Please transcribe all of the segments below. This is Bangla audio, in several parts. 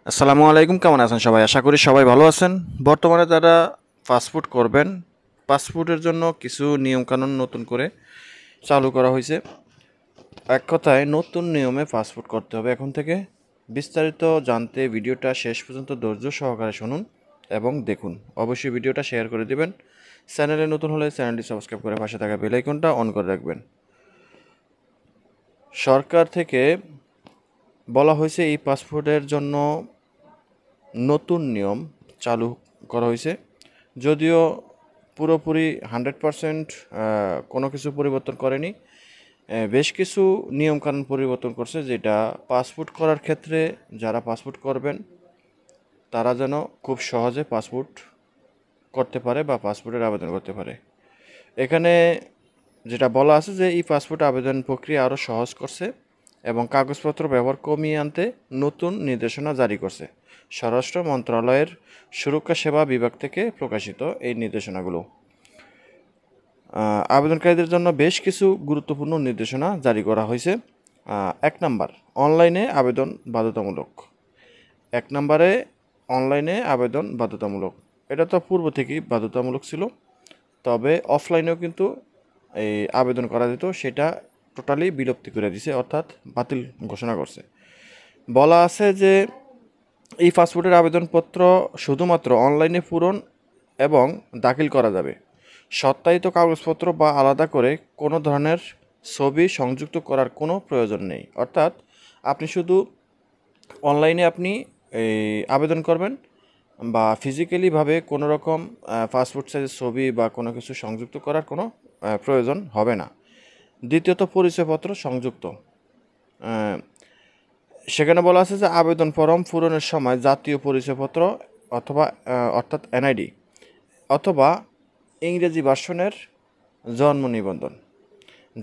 আসসালামু আলাইকুম, কেমন আছেন সবাই? আশা করি সবাই ভালো আছেন। বর্তমানে যারা পাসপোর্ট করবেন, পাসপোর্টের জন্য কিছু নিয়মকানুন নতুন করে চালু করা হয়েছে। এক কথায় নতুন নিয়মে পাসপোর্ট করতে হবে এখন থেকে। বিস্তারিত জানতে ভিডিওটা শেষ পর্যন্ত ধৈর্য সহকারে শুনুন এবং দেখুন। অবশ্যই ভিডিওটা শেয়ার করে দিবেন। চ্যানেলে নতুন হলে চ্যানেলটি সাবস্ক্রাইব করে পাশে থাকা বেল আইকনটা অন করে রাখবেন। সরকার থেকে বলা হয়েছে এই পাসপোর্টের জন্য নতুন নিয়ম চালু করা হয়েছে। যদিও পুরোপুরি 100% কোনো কিছু পরিবর্তন করেনি। বেশ কিছু নিয়মকানুন পরিবর্তন করছে, যেটা পাসপোর্ট করার ক্ষেত্রে যারা পাসপোর্ট করবেন তারা যেন খুব সহজে পাসপোর্ট করতে পারে বা পাসপোর্টের আবেদন করতে পারে। এখানে যেটা বলা আছে যে এই পাসপোর্ট আবেদন প্রক্রিয়া আরও সহজ করছে এবং কাগজপত্র ব্যবহার কমিয়ে আনতে নতুন নির্দেশনা জারি করছে। স্বরাষ্ট্র মন্ত্রণালয়ের সুরক্ষা সেবা বিভাগ থেকে প্রকাশিত এই নির্দেশনাগুলো আবেদনকারীদের জন্য বেশ কিছু গুরুত্বপূর্ণ নির্দেশনা জারি করা হয়েছে। 1 নাম্বার, অনলাইনে আবেদন বাধ্যতামূলক। 1 নাম্বারে অনলাইনে আবেদন বাধ্যতামূলক। এটা তো পূর্ব থেকেই বাধ্যতামূলক ছিল, তবে অফলাইনেও কিন্তু এই আবেদন করা যেত, সেটা টোটালি বিলুপ্তি করে দিছে, অর্থাৎ বাতিল ঘোষণা করছে। বলা আছে যে এই পাসপোর্টের আবেদনপত্র শুধুমাত্র অনলাইনে পূরণ এবং দাখিল করা যাবে। সত্যায়িত কাগজপত্র বা আলাদা করে কোনো ধরনের ছবি সংযুক্ত করার কোনো প্রয়োজন নেই। অর্থাৎ আপনি শুধু অনলাইনে আপনি এই আবেদন করবেন বা ফিজিক্যালিভাবে কোনো রকম পাসপোর্ট সাইজের ছবি বা কোনো কিছু সংযুক্ত করার কোনো প্রয়োজন হবে না। দ্বিতীয়ত, পরিচয়পত্র সংযুক্ত। সেখানে বলা আছে যে আবেদন ফরম পূরণের সময় জাতীয় পরিচয়পত্র অথবা অর্থাৎ এনআইডি অথবা ইংরেজি ভার্সনের জন্ম নিবন্ধন।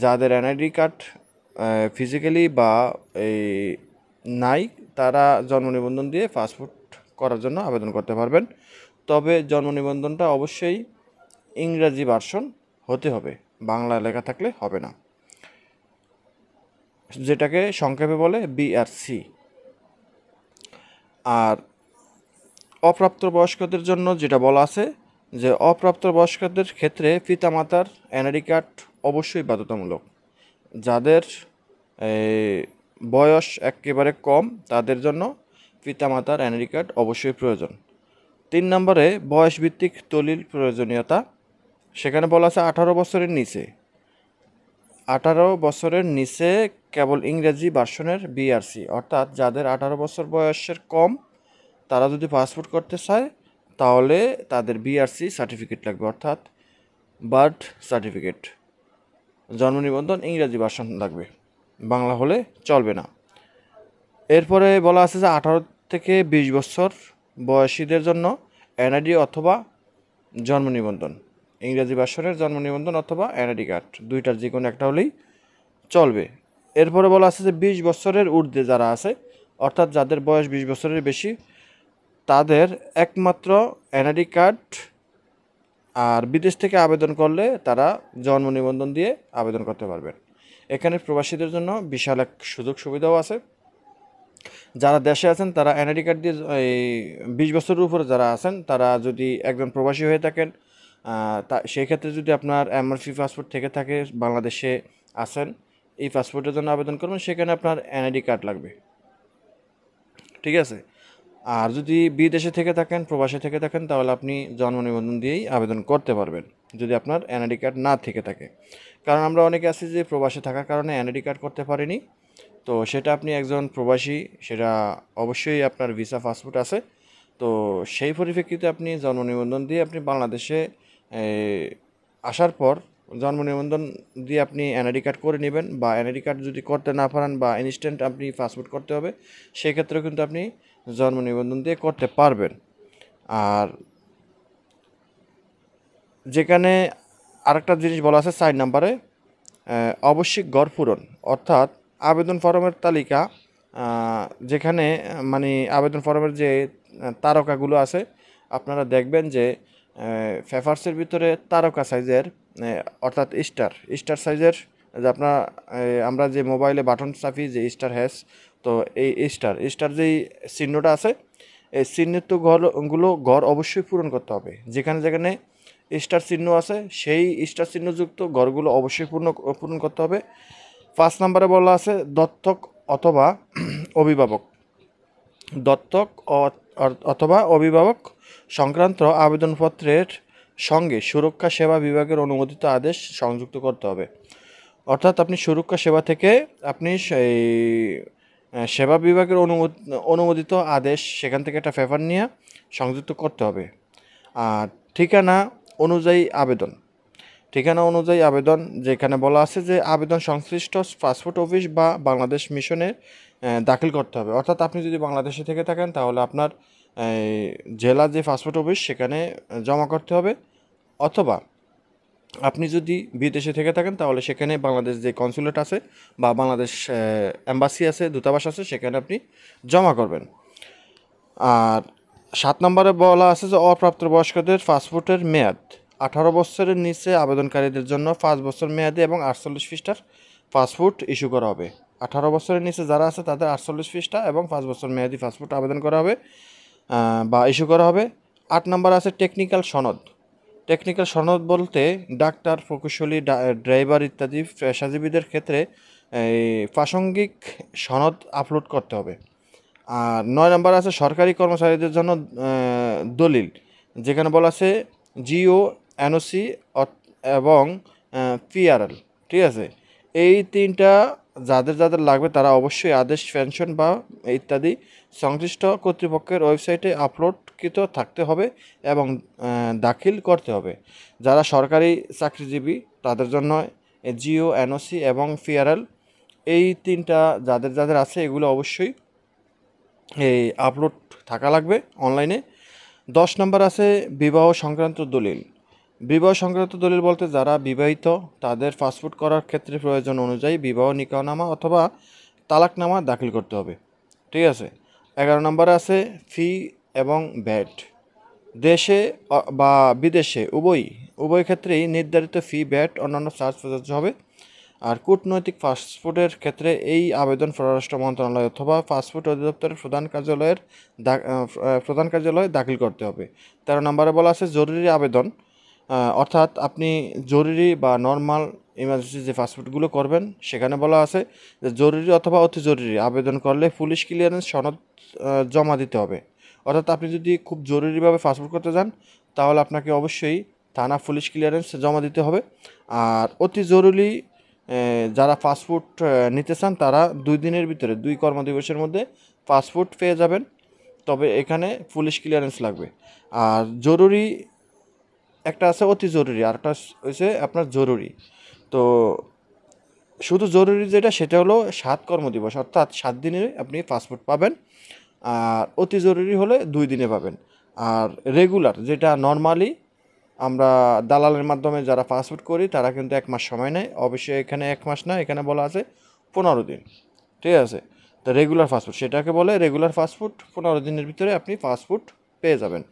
যাদের এনআইডি কার্ড ফিজিক্যালি বা এই নাই, তারা জন্ম নিবন্ধন দিয়ে পাসপোর্ট করার জন্য আবেদন করতে পারবেন। তবে জন্ম নিবন্ধনটা অবশ্যই ইংরাজি ভার্সন হতে হবে, বাংলা লেখা থাকলে হবে না, যেটাকে সংক্ষেপে বলে বিআরসি। আর অপ্রাপ্তবয়স্কদের জন্য যেটা বলা আছে যে অপ্রাপ্তবয়স্কদের ক্ষেত্রে পিতামাতার এনআইডি কার্ড অবশ্যই বাধ্যতামূলক। যাদের বয়স একেবারে কম তাদের জন্য পিতামাতার এনআইডি কার্ড অবশ্যই প্রয়োজন। 3 নম্বরে, বয়সভিত্তিক দলিল প্রয়োজনীয়তা। সেখানে বলা আছে 18 বছরের নিচে কেবল ইংরেজি ভার্সনের বিআরসি, অর্থাৎ যাদের 18 বছর বয়সের কম তারা যদি পাসপোর্ট করতে চায় তাহলে তাদের বিআরসি সার্টিফিকেট লাগবে, অর্থাৎ বার্থ সার্টিফিকেট। জন্ম নিবন্ধন ইংরেজি ভার্সন লাগবে, বাংলা হলে চলবে না। এরপরে বলা আছে যে 18 থেকে 20 বছর বয়সীদের জন্য এনআইডি অথবা জন্ম নিবন্ধন, ইংরেজি ভার্সনের জন্ম নিবন্ধন অথবা এনআইডি কার্ড, দুইটার যে কোনো একটা হলেই চলবে। এরপরে বলা আছে যে 20 বছরের ঊর্ধ্বে যারা আছে, অর্থাৎ যাদের বয়স 20 বছরের বেশি, তাদের একমাত্র এনআইডি কার্ড। আর বিদেশ থেকে আবেদন করলে তারা জন্ম নিবন্ধন দিয়ে আবেদন করতে পারবেন। এখানে প্রবাসীদের জন্য বিশাল এক সুযোগ সুবিধাও আছে। যারা দেশে আছেন তারা এনআইডি কার্ড দিয়ে এই 20 বছরের উপরে যারা আছেন তারা যদি একজন প্রবাসী হয়ে থাকেন, সেই ক্ষেত্রে যদি আপনার এমআরপি পাসপোর্ট থেকে থাকে, বাংলাদেশে আছেন, এই পাসপোর্টের জন্য আবেদন করবেন, সেখানে আপনার এনআইডি কার্ড লাগবে। ঠিক আছে। আর যদি বিদেশে থেকে থাকেন, প্রবাসে থেকে থাকেন, তাহলে আপনি জন্ম নিবন্ধন দিয়েই আবেদন করতে পারবেন যদি আপনার এনআইডি কার্ড না থেকে থাকে। কারণ আমরা অনেকে আছি যে প্রবাসে থাকার কারণে এনআইডি কার্ড করতে পারিনি, তো সেটা আপনি একজন প্রবাসী, সেটা অবশ্যই আপনার ভিসা পাসপোর্ট আছে, তো সেই পরিপ্রেক্ষিতে আপনি জন্ম নিবন্ধন দিয়ে আপনি বাংলাদেশে আসার পর জন্ম নিবন্ধন দিয়ে আপনি এনআইডি কার্ড করে নেবেন, বা এনআইডি কার্ড যদি করতে না পারেন বা ইনস্ট্যান্ট আপনি পাসপোর্ট করতে হবে, সেক্ষেত্রেও কিন্তু আপনি জন্ম নিবন্ধন দিয়ে করতে পারবেন। আর যেখানে আরেকটা জিনিস বলা আছে 4 নম্বরে, আবশ্যিক গড় পূরণ, অর্থাৎ আবেদন ফরমের তালিকা, যেখানে মানে আবেদন ফরমের যে তারকাগুলো আছে, আপনারা দেখবেন যে পেপারসের ভিতরে তারকা সাইজের, অর্থাৎ স্টার সাইজের, যে আমরা যে মোবাইলে বাটন চাপি যে স্টার হ্যাশ, তো এই স্টার যেই চিহ্নটা আছে, এই চিহ্নিত ঘর অবশ্যই পূরণ করতে হবে। যেখানে যেখানে স্টার চিহ্ন আছে সেই স্টার চিহ্নযুক্ত ঘরগুলো অবশ্যই পূরণ করতে হবে। 5 নম্বরে বলা আছে দত্তক অথবা অভিভাবক। দত্তক অথবা অভিভাবক সংক্রান্ত আবেদনপত্রের সঙ্গে সুরক্ষা সেবা বিভাগের অনুমোদিত আদেশ সংযুক্ত করতে হবে। অর্থাৎ আপনি সুরক্ষা সেবা থেকে আপনি সেই সেবা বিভাগের অনুমোদিত আদেশ সেখান থেকে একটা পেপার নিয়ে সংযুক্ত করতে হবে। আর ঠিকানা অনুযায়ী আবেদন যেখানে বলা আছে যে আবেদন সংশ্লিষ্ট পাসপোর্ট অফিস বা বাংলাদেশ মিশনে দাখিল করতে হবে। অর্থাৎ আপনি যদি বাংলাদেশে থেকে থাকেন তাহলে আপনার জেলা যে পাসপোর্ট অফিস সেখানে জমা করতে হবে, অথবা আপনি যদি বিদেশে থেকে থাকেন তাহলে সেখানে বাংলাদেশ যে কনসুলেট আছে বা বাংলাদেশ এম্বাসি আছে, দূতাবাস আছে, সেখানে আপনি জমা করবেন। আর 7 নম্বরে বলা আছে যে অপ্রাপ্তবয়স্কদের পাসপোর্টের মেয়াদ 18 বছরের নিচে আবেদনকারীদের জন্য 5 বছর মেয়াদি এবং 48 পৃষ্ঠার পাসপোর্ট ইস্যু করা হবে। 18 বছরের নিচে যারা আছে তাদের 48 পৃষ্ঠা এবং 5 বছর মেয়াদি পাসপোর্ট আবেদন করা হবে বা ইস্যু করা হবে। 8 নম্বর আছে টেকনিক্যাল সনদ বলতে ডাক্তার, প্রকৌশলী, ড্রাইভার ইত্যাদি পেশাজীবীদের ক্ষেত্রে এই প্রাসঙ্গিক সনদ আপলোড করতে হবে। আর 9 নম্বর আছে সরকারি কর্মচারীদের জন্য দলিল, যেখানে বলা আছে জিও, এনওসি এবং পিআরএল। ঠিক আছে, এই তিনটা যাদের লাগবে তারা অবশ্যই আদেশ, পেনশন বা ইত্যাদি সংশ্লিষ্ট কর্তৃপক্ষের ওয়েবসাইটে আপলোডকৃত থাকতে হবে এবং দাখিল করতে হবে। যারা সরকারি চাকরিজীবী তাদের জন্য জিও, এনওসি এবং পিআরএল, এই তিনটা যাদের আছে এগুলো অবশ্যই এই আপলোড থাকা লাগবে অনলাইনে। 10 নম্বর আছে বিবাহ সংক্রান্ত দলিল বলতে যারা বিবাহিত তাদের পাসপোর্ট করার ক্ষেত্রে প্রয়োজন অনুযায়ী বিবাহ নিকাহনামা অথবা তালাকনামা দাখিল করতে হবে। ঠিক আছে। 11 নম্বরে আছে ফি এবং ভ্যাট। দেশে বা বিদেশে উভয় ক্ষেত্রেই নির্ধারিত ফি, ভ্যাট, অন্যান্য চার্জ প্রযোজ্য হবে। আর কূটনৈতিক পাসপোর্টের ক্ষেত্রে এই আবেদন পররাষ্ট্র মন্ত্রণালয় অথবা পাসপোর্ট অধিদপ্তরের প্রধান কার্যালয়ে দাখিল করতে হবে। 13 নম্বরে বলা আছে জরুরি আবেদন, অর্থাৎ আপনি জরুরি বা নর্মাল ইমার্জেন্সি যে পাসপোর্টগুলো করবেন সেখানে বলা আছে যে জরুরি অথবা অতি জরুরি আবেদন করলে পুলিশ ক্লিয়ারেন্স সনদ জমা দিতে হবে। অর্থাৎ আপনি যদি খুব জরুরিভাবে পাসপোর্ট করতে যান তাহলে আপনাকে অবশ্যই থানা পুলিশ ক্লিয়ারেন্স জমা দিতে হবে। আর অতি জরুরি যারা পাসপোর্ট নিতে চান তারা 2 দিনের ভিতরে, 2 কর্মদিবসের মধ্যে পাসপোর্ট পেয়ে যাবেন, তবে এখানে পুলিশ ক্লিয়ারেন্স লাগবে। আর জরুরি একটা আছে অতি জরুরি, আর একটা হচ্ছে আপনার জরুরি। তো শুধু জরুরি সেটা হলো 7 কর্মদিবস, অর্থাৎ 7 দিনে আপনি পাসপোর্ট পাবেন। আর অতি জরুরি হলে 2 দিনে পাবেন। আর রেগুলার যেটা নর্মালি আমরা দালালের মাধ্যমে যারা পাসপোর্ট করি তারা কিন্তু 1 মাস সময় নেয়। অবশ্যই এখানে 1 মাস না, এখানে বলা আছে 15 দিন। ঠিক আছে, তো রেগুলার পাসপোর্ট সেটাকে বলে রেগুলার পাসপোর্ট, 15 দিনের ভিতরে আপনি পাসপোর্ট পেয়ে যাবেন।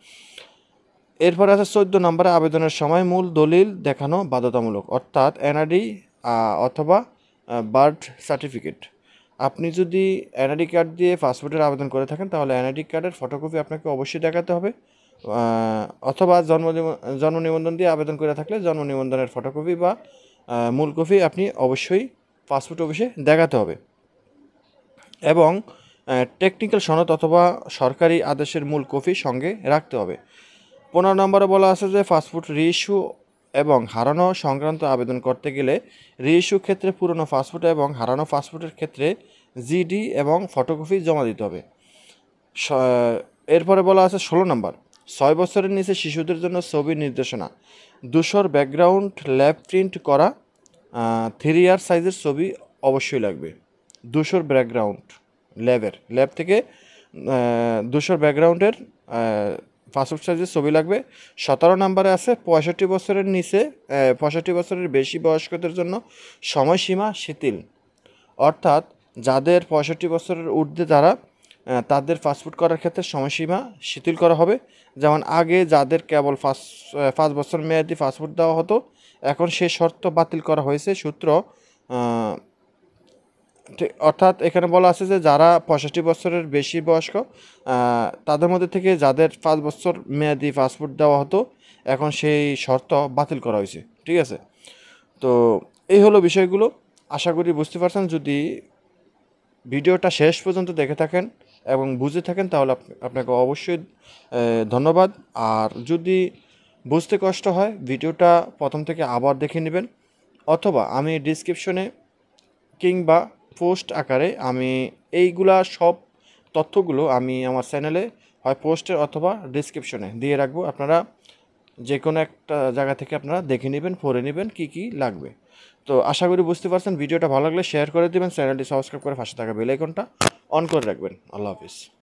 এরপর আছে 14 নম্বরে আবেদনের সময় মূল দলিল দেখানো বাধ্যতামূলক, অর্থাৎ এনআইডি অথবা বার্থ সার্টিফিকেট। আপনি যদি এনআইডি কার্ড দিয়ে পাসপোর্টের আবেদন করে থাকেন তাহলে এনআইডি কার্ডের ফটোকপি আপনাকে অবশ্যই দেখাতে হবে, অথবা জন্ম নিবন্ধন দিয়ে আবেদন করে থাকলে জন্ম নিবন্ধনের ফটোকপি বা মূল কপি আপনি অবশ্যই পাসপোর্ট অফিসে দেখাতে হবে। এবং টেকনিক্যাল সনদ অথবা সরকারি আদেশের মূল কপি সঙ্গে রাখতে হবে। 15 নম্বরে বলা আছে যে পাসপোর্ট রিইস্যু এবং হারানো সংক্রান্ত আবেদন করতে গেলে রিইস্যু ক্ষেত্রে পুরনো পাসপোর্ট এবং হারানো পাসপোর্টের ক্ষেত্রে জিডি এবং ফটোকপি জমা দিতে হবে। এরপরে বলা আছে 16 নম্বর 6 বছরের নিচে শিশুদের জন্য ছবি নির্দেশনা, ধূসর ব্যাকগ্রাউন্ড, ল্যাব প্রিন্ট করা 3 ইয়ার সাইজের ছবি অবশ্যই লাগবে। ধূসর ব্যাকগ্রাউন্ড ল্যাব থেকে ধূসর ব্যাকগ্রাউন্ডের পাসপোর্ট সাইজের ছবি লাগবে। 17 নম্বরে আছে 65 বছরের নিচে 65 বছরের বেশি বয়স্কদের জন্য সময়সীমা শিথিল, অর্থাৎ যাদের 65 বছরের ঊর্ধ্বে তারা তাদের পাসপোর্ট করার ক্ষেত্রে সময়সীমা শিথিল করা হবে। যেমন আগে যাদের কেবল 5 বছর মেয়াদি পাসপোর্ট দেওয়া হতো, এখন সেই শর্ত বাতিল করা হয়েছে। সূত্র অর্থাৎ এখানে বলা আছে যে যারা 65 বছরের বেশি বয়স্ক তাদের মধ্যে থেকে যাদের 5 বছর মেয়াদি পাসপোর্ট দেওয়া হতো এখন সেই শর্ত বাতিল করা হয়েছে, ঠিক আছে। তো এই হলো বিষয়গুলো, আশা করি বুঝতে পারছেন। যদি ভিডিওটা শেষ পর্যন্ত দেখে থাকেন এবং বুঝে থাকেন তাহলে আপনাকে অবশ্যই ধন্যবাদ। আর যদি বুঝতে কষ্ট হয় ভিডিওটা প্রথম থেকে আবার দেখে নেবেন, অথবা আমি ডিসক্রিপশনে কিংবা পোস্ট আকারে আমি এইগুলা সব তথ্যগুলো আমি আমার চ্যানেলে হয় পোস্টে অথবা ডিসক্রিপশনে দিয়ে রাখবো। আপনারা যে কোনো একটা জায়গা থেকে আপনারা দেখে নেবেন, পড়ে নেবেন কী কী লাগবে। তো আশা করি বুঝতে পারছেন। ভিডিওটা ভালো লাগলে শেয়ার করে দেবেন, চ্যানেলটি সাবস্ক্রাইব করে পাশে থাকা বেল আইকনটা অন করে রাখবেন। আল্লাহ হাফিজ।